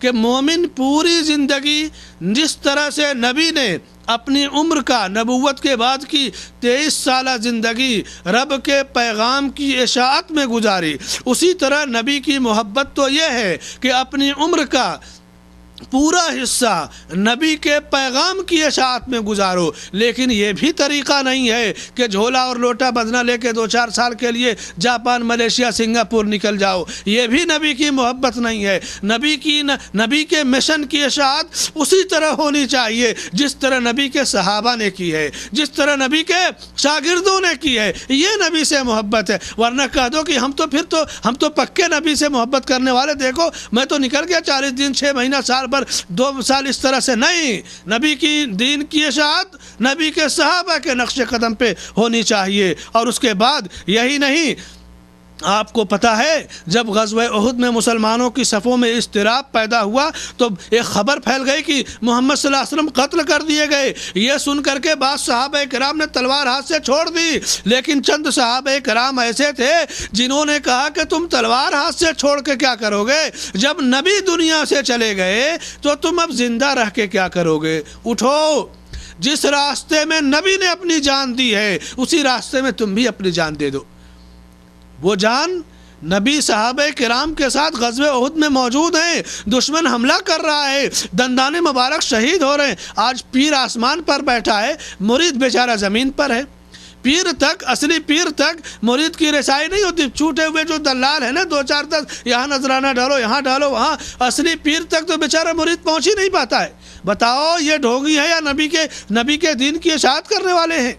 کہ مومن پوری زندگی جس طرح سے نبی نے اپنی عمر کا نبوت کے بعد کی 23 سالہ زندگی رب کے پیغام کی اشاعت میں گزاری، اسی طرح نبی کی محبت تو یہ ہے کہ اپنی عمر کا پورا حصہ نبی کے پیغام کی اشاعت میں گزارو۔ لیکن یہ بھی طریقہ نہیں ہے کہ جھولا اور لوٹا بدنا لے کے 2-4 سال کے لیے جاپان، ملیشیا، سنگاپور نکل جاؤ، یہ بھی نبی کی محبت نہیں ہے۔ نبی کے مشن کی اشاعت اسی طرح ہونی چاہیے جس طرح نبی کے صحابہ نے کی ہے، جس طرح نبی کے شاگردوں نے کی ہے، یہ نبی سے محبت ہے۔ ورنہ کہہ دو کہ ہم تو پکے نبی سے محبت کرنے والے، دیکھو میں تو نکل گیا 40 دن 6 مہینہ سال پر 2 سال، اس طرح سے نہیں۔ نبی کی دین کی اشاعت نبی کے صحابہ کے نقش قدم پہ ہونی چاہیے۔ اور اس کے بعد یہی نہیں، آپ کو پتہ ہے جب غزوہ احد میں مسلمانوں کی صفوں میں اضطراب پیدا ہوا تو ایک خبر پھیل گئی کہ محمد صلی اللہ علیہ وسلم قتل کر دیے گئے۔ یہ سن کر کے بعض صحابہ کرام نے تلوار ہاتھ سے چھوڑ دی، لیکن چند صحابہ کرام ایسے تھے جنہوں نے کہا کہ تم تلوار ہاتھ سے چھوڑ کے کیا کرو گے؟ جب نبی دنیا سے چلے گئے تو تم اب زندہ رہ کے کیا کرو گے؟ اٹھو، جس راستے میں نبی نے اپنی جان دی ہے اسی راستے میں تم بھی اپنی جان دے دو۔ وہ جان نبی صحابہ کرام کے ساتھ غزوہ احد میں موجود ہیں، دشمن حملہ کر رہا ہے، دندان مبارک شہید ہو رہے ہیں۔ آج پیر آسمان پر بیٹھا ہے، مرید بیچارہ زمین پر ہے۔ پیر تک، اصلی پیر تک مرید کی رسائی نہیں ہوتی۔ چھوٹے ہوئے جو دلال ہیں نا، 2-4 10 یہاں نذرانہ ڈالو، یہاں ڈالو، وہاں، اصلی پیر تک تو بیچارہ مرید پہنچ ہی نہیں پاتا ہے۔ بتاؤ یہ ڈھونگی ہے یا نبی کے دین کی اشاعت کرنے والے ہیں؟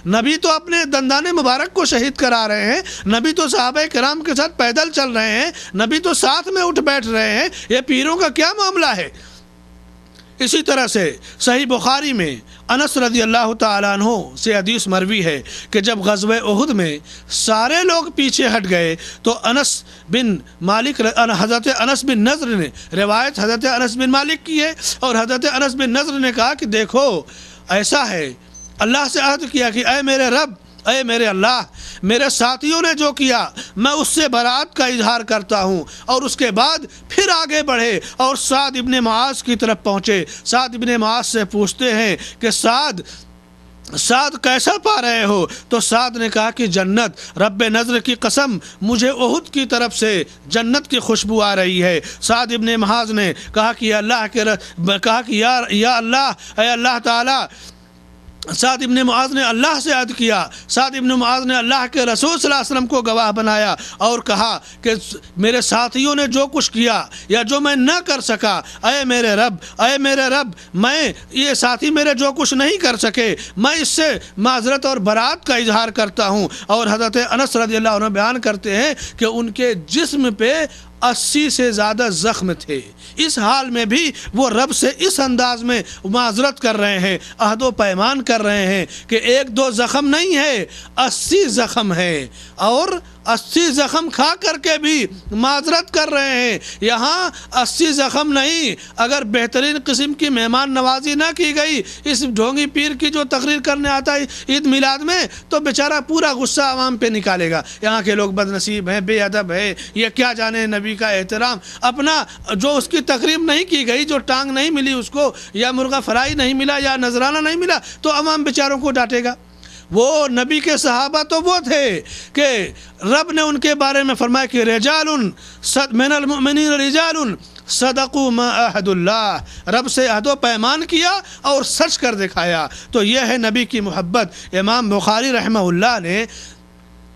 نبی تو اپنے دندان مبارک کو شہید کرا رہے ہیں، نبی تو صحابہ کرام کے ساتھ پیدل چل رہے ہیں، نبی تو ساتھ میں اٹھ بیٹھ رہے ہیں، یہ پیروں کا کیا معاملہ ہے؟ اسی طرح سے صحیح بخاری میں انس رضی اللہ تعالیٰ عنہ سے حدیث مروی ہے کہ جب غزوہ احد میں سارے لوگ پیچھے ہٹ گئے تو حضرت انس بن نضر نے روایت حضرت انس بن مالک کی ہے، اور حضرت انس بن نضر نے کہا کہ دیکھو ایسا ہے، اللہ سے عہد کیا کہ اے میرے رب، اے میرے اللہ، میرے ساتھیوں نے جو کیا میں اس سے برات کا اظہار کرتا ہوں۔ اور اس کے بعد پھر آگے بڑھے اور سعد ابن معاذ کی طرف پہنچے۔ سعد ابن معاذ سے پوچھتے ہیں کہ سعد کیسا پا رہے ہو؟ تو سعد نے کہا کہ جنت، رب نظر کی قسم مجھے احد کی طرف سے جنت کی خوشبو آ رہی ہے۔ سعد ابن معاذ نے کہا کہ یا اللہ، اے اللہ تعالی، سعد ابن معاذ نے اللہ سے عہد کیا، سعد ابن معاذ نے اللہ کے رسول صلی اللہ علیہ وسلم کو گواہ بنایا اور کہا کہ میرے ساتھیوں نے جو کچھ کیا یا جو میں نہ کر سکا، اے میرے رب، میں یہ ساتھی میرے جو کچھ نہیں کر سکے، میں اس سے معذرت اور برات کا اظہار کرتا ہوں۔ اور حضرت انس رضی اللہ عنہ بیان کرتے ہیں کہ ان کے جسم پہ 80 سے زیادہ زخم تھے، اس حال میں بھی وہ رب سے اس انداز میں معذرت کر رہے ہیں، عہد و پیمان کر رہے ہیں کہ 1-2 زخم نہیں ہے، 80 زخم ہے، اور 80 زخم کھا کر کے بھی معذرت کر رہے ہیں۔ یہاں 80 زخم نہیں، اگر بہترین قسم کی مہمان نوازی نہ کی گئی اس ڈھونگی پیر کی جو تقریر کرنے آتا ہے عید میلاد میں، تو بیچارہ پورا غصہ عوام پہ نکالے گا، یہاں کے لوگ بد نصیب ہیں، بے ادب ہے، یہ کیا جانے نبی کا احترام، اپنا جو اس کی تقریب نہیں کی گئی، جو ٹانگ نہیں ملی اس کو، یا مرغہ فرائی نہیں ملا، یا نذرانہ نہیں ملا، تو عوام بیچاروں کو ڈانٹے گا۔ وہ نبی کے صحابہ تو وہ تھے کہ رب نے ان کے بارے میں فرمایا کہ رجال من المؤمنین رجال صدقوا ما عہد اللہ، رب سے عہد و پیمان کیا اور سچ کر دکھایا۔ تو یہ ہے نبی کی محبت۔ امام بخاری رحمہ اللہ نے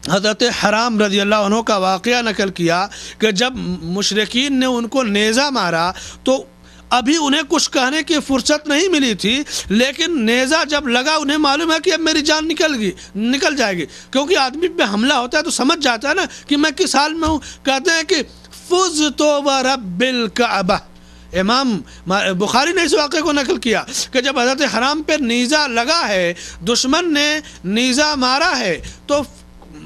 حضرت حرام رضی اللہ عنہ کا واقعہ نقل کیا کہ جب مشرکین نے ان کو نیزہ مارا تو ابھی انہیں کچھ کہنے کی فرصت نہیں ملی تھی، لیکن نیزہ جب لگا انہیں معلوم ہے کہ اب میری جان نکل جائے گی، کیونکہ آدمی پہ حملہ ہوتا ہے تو سمجھ جاتا ہے نا کہ میں کس حال میں ہوں۔ کہتے ہیں کہ فزت ورب الکعبہ، امام بخاری نے اس واقعے کو نقل کیا کہ جب حضرت حرام پہ نیزہ لگا ہے، دشمن نے نیزہ مارا ہے، تو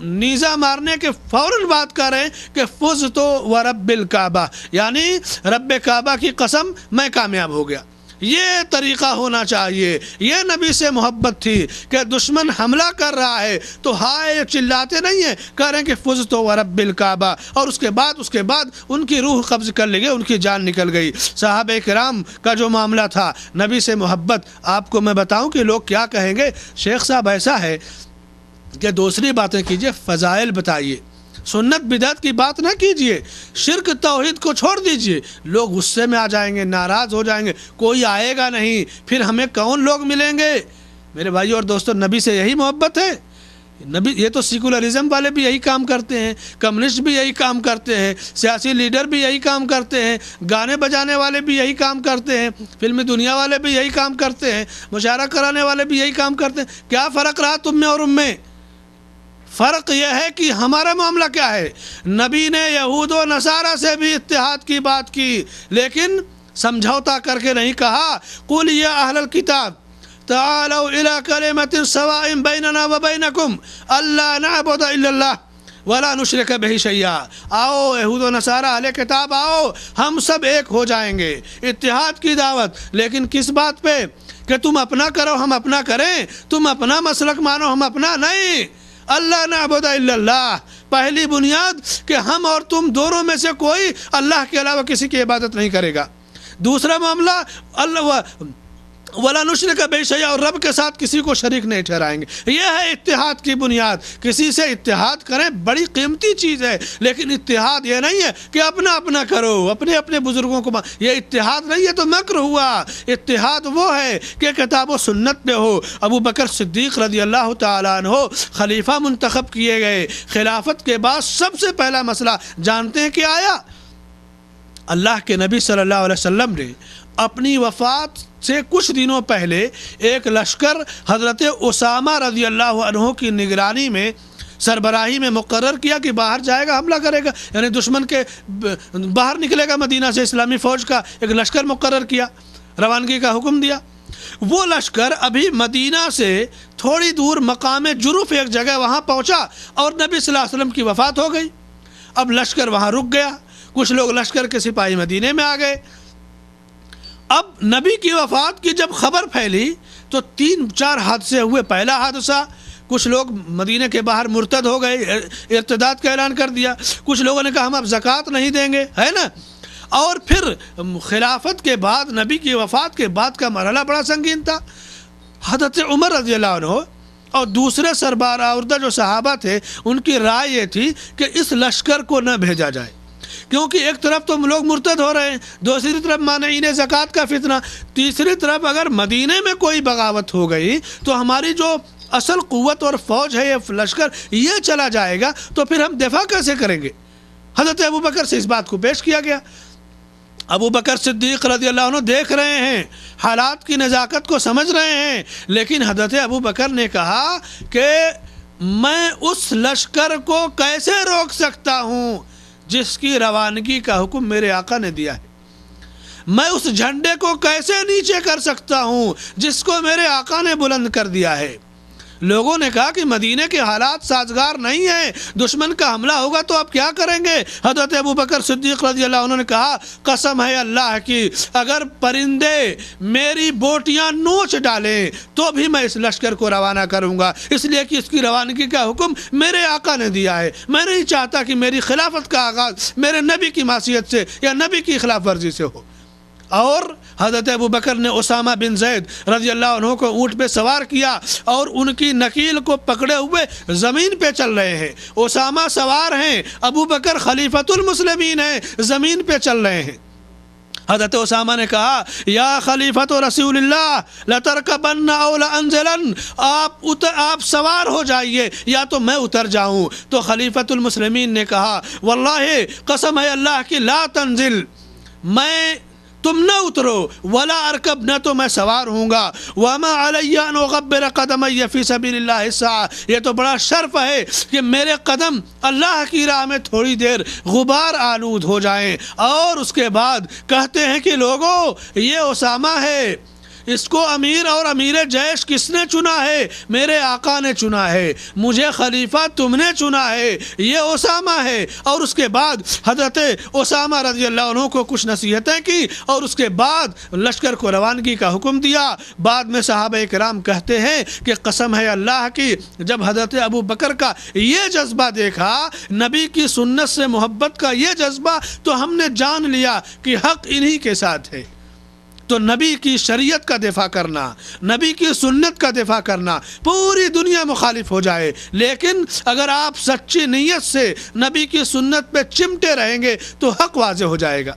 نیزہ مارنے کے فوراً بات کر رہے ہیں کہ فزت ورب الکعبہ، یعنی رب کعبہ کی قسم میں کامیاب ہو گیا۔ یہ طریقہ ہونا چاہیے. یہ نبی سے محبت تھی کہ دشمن حملہ کر رہا ہے تو ہائے چلاتے نہیں ہیں, کہہ رہے ہیں کہ فزت ورب الکعبہ, اور اس کے بعد ان کی روح قبض کر لی گئی, ان کی جان نکل گئی. صحابہ کرام کا جو معاملہ تھا نبی سے محبت, آپ کو میں بتاؤں کہ لوگ کیا کہیں گے, شیخ صاحب ایسا ہے کہ دوسری باتیں کیجئے, فضائل بتائیے, سنت بدعت کی بات نہ کیجئے, شرک توحید کو چھوڑ دیجئے. لوگ غصے میں آ جائیں گے, ناراض ہو جائیں گے, کوئی آئے گا نہیں, پھر ہمیں کون لوگ ملیں گے. میرے بھائیو اور دوستو, نبی سے یہی محبت ہے. نبی, یہ تو سیکولرزم والے بھی یہی کام کرتے ہیں, کمیونسٹ بھی یہی کام کرتے ہیں, سیاسی لیڈر بھی یہی کام کرتے ہیں, گانے بجانے والے بھی یہی کام کرتے ہیں, فلمی دنیا والے بھی یہی کام کرتے ہیں, مشاعرہ کرانے والے بھی یہی کام کرتے ہیں. کیا فرق رہا تم میں اور ان میں؟ فرق یہ ہے کہ ہمارا معاملہ کیا ہے. نبی نے یہود و نصارہ سے بھی اتحاد کی بات کی, لیکن سمجھوتا کر کے نہیں کہا قُلْ يَا أَهْلَ الْكِتَابِ تَعَالَوْا إِلَىٰ كَلِمَةٍ سَوَاءٍ بَيْنَنَا وَبَيْنَكُمْ أَلَّا نَعْبُدَ إِلَّا اللَّهَ وَلَا نُشْرِكَ بِهِ شَيْئًا. آؤ یہود و نصارہ اہل کتاب آؤ, ہم سب ایک ہو جائیں گے. اتحاد کی دعوت, لیکن کس بات پہ؟ کہ تم اپنا کرو ہم اپنا کریں, تم اپنا مسلک مانو ہم اپنا نہیں. اللہ نعبد الا اللہ, پہلی بنیاد کہ ہم اور تم دونوں میں سے کوئی اللہ کے علاوہ کسی کی عبادت نہیں کرے گا. دوسرا معاملہ اللہ ولا نشرک بہ شیئا, اور رب کے ساتھ کسی کو شریک نہیں ٹھہرائیں گے. یہ ہے اتحاد کی بنیاد. کسی سے اتحاد کریں, بڑی قیمتی چیز ہے, لیکن اتحاد یہ نہیں ہے کہ اپنا اپنا کرو, اپنے اپنے بزرگوں کو یہ اتحاد نہیں ہے تو مکر ہوا. اتحاد وہ ہے کہ کتاب و سنت پہ ہو. ابو بکر صدیق رضی اللہ تعالیٰ عنہ خلیفہ منتخب کیے گئے. خلافت کے بعد سب سے پہلا مسئلہ جانتے ہیں کہ آیا, اللہ کے نبی صلی اللہ علیہ وسلم نے اپنی وفات سے کچھ دنوں پہلے ایک لشکر حضرت اسامہ رضی اللہ عنہ کی نگرانی میں, سربراہی میں مقرر کیا کہ باہر جائے گا, حملہ کرے گا, یعنی دشمن کے باہر نکلے گا مدینہ سے. اسلامی فوج کا ایک لشکر مقرر کیا, روانگی کا حکم دیا. وہ لشکر ابھی مدینہ سے تھوڑی دور مقام جرف ایک جگہ وہاں پہنچا اور نبی صلی اللہ علیہ وسلم کی وفات ہو گئی. اب لشکر وہاں رک گیا, کچھ لوگ لشکر کے سپاہی مدینے میں آ گئے. اب نبی کی وفات کی جب خبر پھیلی تو 3-4 حادثے ہوئے. پہلا حادثہ, کچھ لوگ مدینے کے باہر مرتد ہو گئے, ارتداد کا اعلان کر دیا. کچھ لوگوں نے کہا ہم اب زکوٰۃ نہیں دیں گے, ہے نا. اور پھر خلافت کے بعد, نبی کی وفات کے بعد کا مرحلہ بڑا سنگین تھا. حضرت عمر رضی اللہ عنہ اور دوسرے سربراہ جو صحابہ تھے, ان کی رائے یہ تھی کہ اس لشکر کو نہ بھیجا جائے, کیونکہ ایک طرف تو لوگ مرتد ہو رہے ہیں, دوسری طرف مانعین زکوٰۃ کا فتنہ, تیسری طرف اگر مدینے میں کوئی بغاوت ہو گئی تو ہماری جو اصل قوت اور فوج ہے, یہ لشکر, یہ چلا جائے گا تو پھر ہم دفاع کیسے کریں گے. حضرت ابو بکر سے اس بات کو پیش کیا گیا. ابو بکر صدیق رضی اللہ عنہ دیکھ رہے ہیں, حالات کی نزاکت کو سمجھ رہے ہیں, لیکن حضرت ابو بکر نے کہا کہ میں اس لشکر کو کیسے روک سکتا ہوں جس کی روانگی کا حکم میرے آقا نے دیا ہے. میں اس جھنڈے کو کیسے نیچے کر سکتا ہوں جس کو میرے آقا نے بلند کر دیا ہے. لوگوں نے کہا کہ مدینے کے حالات سازگار نہیں ہیں, دشمن کا حملہ ہوگا تو آپ کیا کریں گے. حضرت ابو بکر صدیق رضی اللہ عنہ نے کہا قسم ہے اللہ کی, اگر پرندے میری بوٹیاں نوچ ڈالیں تو بھی میں اس لشکر کو روانہ کروں گا, اس لیے کہ اس کی روانگی کا حکم میرے آقا نے دیا ہے. میں نہیں چاہتا کہ میری خلافت کا آغاز میرے نبی کی معصیت سے یا نبی کی خلاف ورزی سے ہو. اور حضرت ابو بکر نے اسامہ بن زید رضی اللہ عنہ کو اونٹ پہ سوار کیا اور ان کی نکیل کو پکڑے ہوئے زمین پہ چل رہے ہیں. اسامہ سوار ہیں, ابو بکر خلیفۃ المسلمین ہیں, زمین پہ چل رہے ہیں. حضرت اسامہ نے کہا یا خلیفۃ رسول اللہ لترکبن او لانزلن, آپ سوار ہو جائیے یا تو میں اتر جاؤں. تو خلیفۃ المسلمین نے کہا واللہ قسم ہے اللہ کی, لا تنزل, میں تم نہ اترو, ولا ارکب, نہ تو میں سوار ہوں گا, وما علی ان اغبر قدمی فی سبیل اللہ الساعہ, یہ تو بڑا شرف ہے کہ میرے قدم اللہ کی راہ میں تھوڑی دیر غبار آلود ہو جائیں. اور اس کے بعد کہتے ہیں کہ لوگوں یہ اسامہ ہے اس کو امیر اور امیر جیش کس نے چنا ہے؟ میرے آقا نے چنا ہے، مجھے خلیفہ تم نے چنا ہے، یہ اسامہ ہے۔ اور اس کے بعد حضرت اسامہ رضی اللہ عنہ کو کچھ نصیحتیں کی اور اس کے بعد لشکر کو روانگی کا حکم دیا۔ بعد میں صحابہ کرام کہتے ہیں کہ قسم ہے اللہ کی، جب حضرت ابو بکر کا یہ جذبہ دیکھا، نبی کی سنت سے محبت کا یہ جذبہ، تو ہم نے جان لیا کہ حق انہی کے ساتھ ہے۔ تو نبی کی شریعت کا دفاع کرنا، نبی کی سنت کا دفاع کرنا، پوری دنیا مخالف ہو جائے، لیکن اگر آپ سچی نیت سے نبی کی سنت پہ چمٹے رہیں گے تو حق واضح ہو جائے گا۔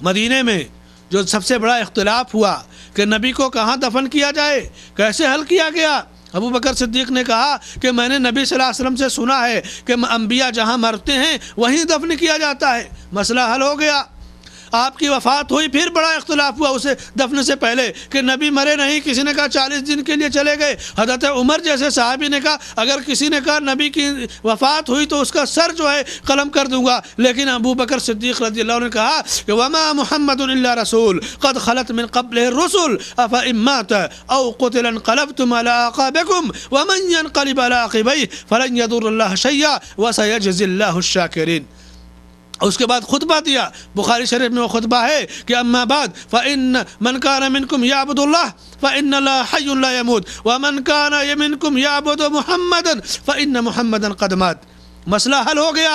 مدینے میں جو سب سے بڑا اختلاف ہوا کہ نبی کو کہاں دفن کیا جائے، کیسے حل کیا گیا؟ ابو بکر صدیق نے کہا کہ میں نے نبی صلی اللہ علیہ وسلم سے سنا ہے کہ انبیاء جہاں مرتے ہیں وہیں دفن کیا جاتا ہے۔ مسئلہ حل ہو گیا۔ آپ کی وفات ہوئی، پھر بڑا اختلاف ہوا اسے دفن سے پہلے کہ نبی مرے نہیں، کسی نے کہا 40 دن کے لیے چلے گئے۔ حضرت عمر جیسے صحابی نے کہا اگر کسی نے کہا نبی کی وفات ہوئی تو اس کا سر جو ہے قلم کر دوں گا، لیکن ابو بکر صدیق رضی اللہ عنہ نے کہا کہ وما محمد الا رسول قد خلت من قبله الرسل افان مات او قتل انقلبتم على اعقابكم ومن ينقلب على عقبيه فلن يضر الله شيئا وسيجزي الله الشاكرين۔ اس کے بعد خطبہ دیا، بخاری شریف میں وہ خطبہ ہے کہ اما بعد فإن من كان منكم يعبد الله فإن الله حي لا يموت ومن كان منكم يعبد محمدا فإن محمدا قد مات۔ مسئلہ حل ہو گیا۔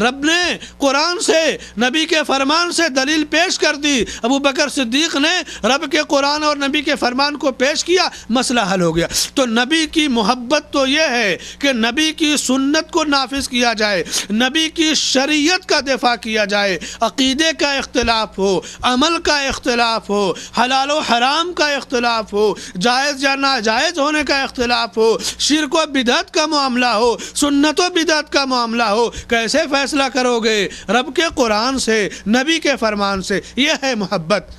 رب نے قرآن سے، نبی کے فرمان سے دلیل پیش کر دی۔ ابو بکر صدیق نے رب کے قرآن اور نبی کے فرمان کو پیش کیا، مسئلہ حل ہو گیا۔ تو نبی کی محبت تو یہ ہے کہ نبی کی سنت کو نافذ کیا جائے، نبی کی شریعت کا دفاع کیا جائے، عقیدے کا اختلاف ہو، عمل کا اختلاف ہو، حلال و حرام کا اختلاف ہو، جائز یا ناجائز ہونے کا اختلاف ہو، شرک و بدعت کا معاملہ ہو، سنت و بدعت کا معاملہ ہو، کیسے فیصلہ کرو گے؟ رب کے قرآن سے، نبی کے فرمان سے۔ یہ ہے محبت۔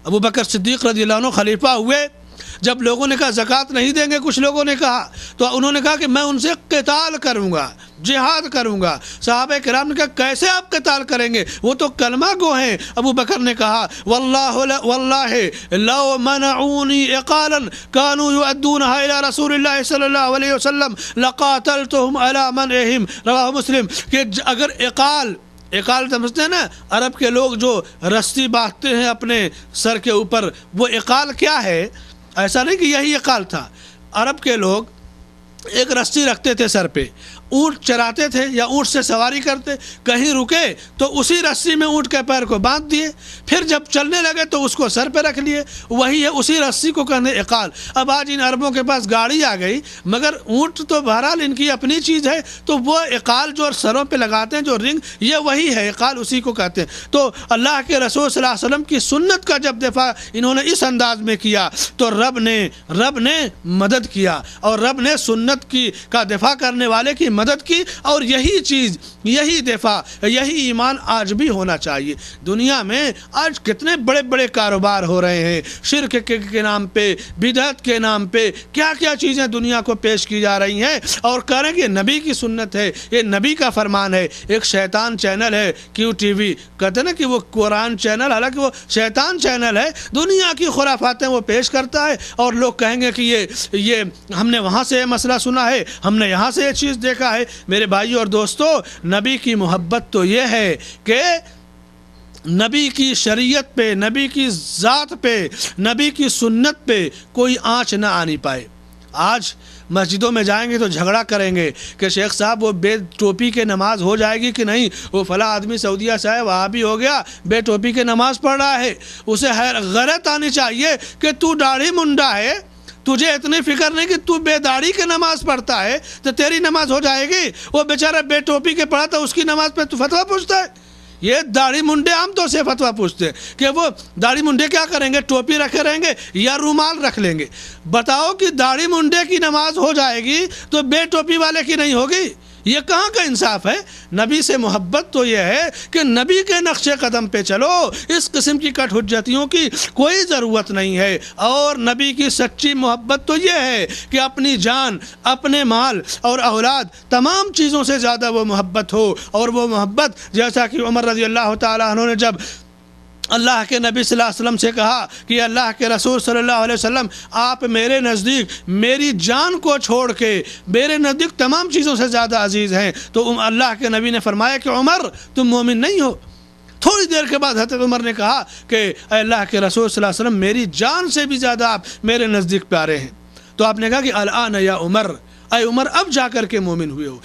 ابو بکر صدیق رضی اللہ عنہ خلیفہ ہوئے، جب لوگوں نے کہا زکوٰۃ نہیں دیں گے، کچھ لوگوں نے کہا، تو انہوں نے کہا کہ میں ان سے قتال کروں گا، جہاد کروں گا۔ صحابہ کرام نے کہا کیسے آپ قتال کریں گے؟ وہ تو کلمہ گو ہیں۔ ابو بکر نے کہا واللہ لو منعونی اقالا كانوا يؤدونها الى رسول اللہ صلی اللہ علیہ وسلم لقاتلتهم على منعهم، رواہ مسلم۔ کہ اگر اقال سمجھتے ہیں نا، عرب کے لوگ جو رسی باندھتے ہیں اپنے سر کے اوپر، وہ اقال کیا ہے؟ ایسا نہیں کہ یہی اقال تھا، عرب کے لوگ ایک رسی رکھتے تھے سر پہ، اونٹ چراتے تھے یا اونٹ سے سواری کرتے، کہیں رکے تو اسی رسی میں اونٹ کے پیر کو باندھ دیے، پھر جب چلنے لگے تو اس کو سر پہ رکھ لیے، وہی ہے، اسی رسی کو کہنے اقال۔ اب آج ان عربوں کے پاس گاڑی آ گئی، مگر اونٹ تو بہرحال ان کی اپنی چیز ہے، تو وہ اقال جو سروں پہ لگاتے ہیں جو رنگ، یہ وہی ہے اقال، اسی کو کہتے ہیں۔ تو اللہ کے رسول صلی اللہ علیہ وسلم کی سنت کا جب دفاع انہوں نے اس انداز میں کیا تو رب نے مدد کیا، اور رب نے سنت کا دفاع کرنے والے کی مدد کی، اور یہی چیز، یہی دفاع، یہی ایمان آج بھی ہونا چاہیے۔ دنیا میں آج کتنے بڑے بڑے کاروبار ہو رہے ہیں، شرک کے نام پہ، بدعت کے نام پہ، کیا کیا چیزیں دنیا کو پیش کی جا رہی ہیں، اور کہہ رہے ہیں کہ نبی کی سنت ہے، یہ نبی کا فرمان ہے۔ ایک شیطان چینل ہے کیو ٹی وی، کہتے ہیں نا کہ وہ قرآن چینل، حالانکہ وہ شیطان چینل ہے، دنیا کی خرافاتیں وہ پیش کرتا ہے، اور لوگ کہیں گے کہ یہ ہم نے وہاں سے یہ مسئلہ سنا ہے، ہم نے یہاں سے یہ چیز دیکھا ہے۔ میرے بھائیو اور دوستو، نبی کی محبت تو یہ ہے کہ نبی کی شریعت پہ، نبی کی ذات پہ، نبی کی سنت پہ کوئی آنچ نہ آنی پائے۔ آج مسجدوں میں جائیں گے تو جھگڑا کریں گے کہ شیخ صاحب وہ بے ٹوپی کے نماز ہو جائے گی کہ نہیں، وہ فلاں آدمی سعودیہ سے ہے، وہاں بھی ہو گیا، بے ٹوپی کے نماز پڑھ رہا ہے۔ اسے غیرت آنی چاہیے کہ تو داڑھی منڈا ہے، تجھے اتنی فکر نہیں کہ تو بے داڑھی کے نماز پڑھتا ہے تو تیری نماز ہو جائے گی۔ وہ بیچارہ بے ٹوپی کے پڑھا تھا، اس کی نماز پہ تو فتویٰ پوچھتا ہے۔ یہ داڑھی منڈے عام طور سے فتویٰ پوچھتے ہیں کہ وہ داڑھی منڈے کیا کریں گے، ٹوپی رکھے رہیں گے یا رومال رکھ لیں گے۔ بتاؤ کہ داڑھی منڈے کی نماز ہو جائے گی تو بے ٹوپی والے کی نہیں ہوگی؟ یہ کہاں کا انصاف ہے؟ نبی سے محبت تو یہ ہے کہ نبی کے نقش قدم پہ چلو، اس قسم کی کٹ حجتیوں کی کوئی ضرورت نہیں ہے۔ اور نبی کی سچی محبت تو یہ ہے کہ اپنی جان، اپنے مال اور اولاد، تمام چیزوں سے زیادہ وہ محبت ہو، اور وہ محبت جیسا کہ عمر رضی اللہ تعالیٰ عنہ نے جب اللہ کے نبی صلی اللہ علیہ وسلم سے کہا کہ اللہ کے رسول صلی اللہ علیہ وسلم آپ میرے نزدیک میری جان کو چھوڑ کے میرے نزدیک تمام چیزوں سے زیادہ عزیز ہیں. تو اللہ کے نبی نے فرمایا کہ عمر تم مومن نہیں ہو. تھوڑی دیر کے بعد حضرت عمر نے کہا کہ اے اللہ کے رسول صلی اللہ علیہ وسلم میری جان سے بھی زیادہ آپ میرے نزدیک پیارے ہیں. تو آپ نے کہا کہ الآن یا عمر، اے عمر اب جا کر کے مومن ہوئے ہو.